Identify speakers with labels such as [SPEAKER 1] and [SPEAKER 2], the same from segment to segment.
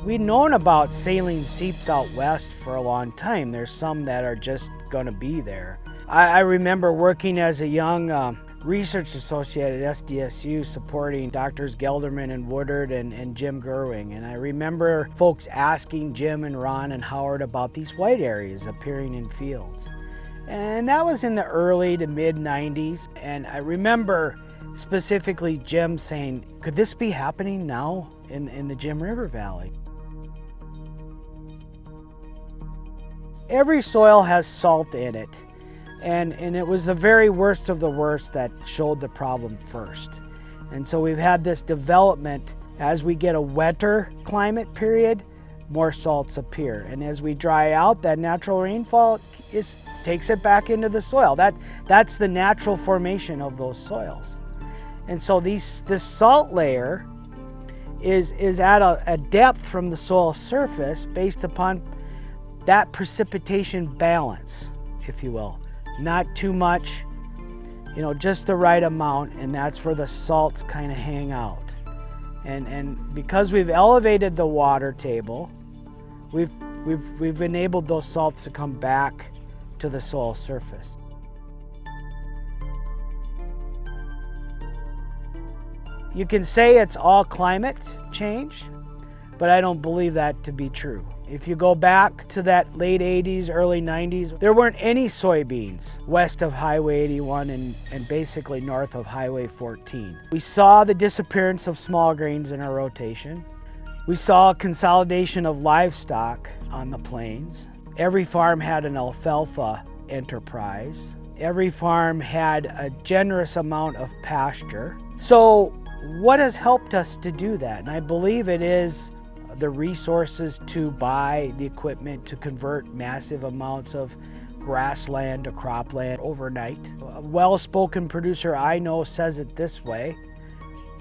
[SPEAKER 1] We've known about saline seeps out west for a long time. There's some that are just going to be there. I remember working as a young research associate at SDSU supporting Drs. Gelderman and Woodard and Jim Gerwing. And I remember folks asking Jim and Ron and Howard about these white areas appearing in fields. And that was in the early to mid 90s. And I remember specifically Jim saying, could this be happening now in the Jim River Valley? Every soil has salt in it, and it was the very worst of the worst that showed the problem first. And so we've had this development. As we get a wetter climate period, more salts appear. And as we dry out, that natural rainfall takes it back into the soil. That's the natural formation of those soils. And so this salt layer is at a depth from the soil surface based upon that precipitation balance, if you will. Not too much, just the right amount, and that's where the salts kind of hang out. And because we've elevated the water table, we've enabled those salts to come back to the soil surface. You can say it's all climate change, but I don't believe that to be true. If you go back to that late 80s, early 90s, there weren't any soybeans west of Highway 81 and basically north of Highway 14. We saw the disappearance of small grains in our rotation. We saw a consolidation of livestock on the plains. Every farm had an alfalfa enterprise. Every farm had a generous amount of pasture. So what has helped us to do that? And I believe it is the resources to buy the equipment to convert massive amounts of grassland to cropland overnight. A well-spoken producer I know says it this way: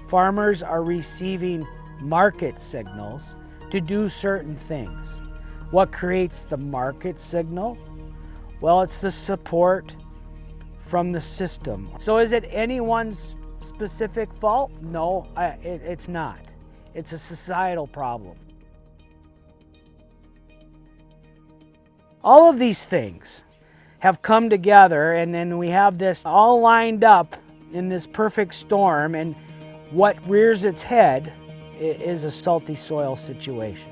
[SPEAKER 1] farmers are receiving market signals to do certain things. What creates the market signal? Well, it's the support from the system. So is it anyone's specific fault? No, it's not. It's a societal problem. All of these things have come together, and then we have this all lined up in this perfect storm, and what rears its head is a salty soil situation.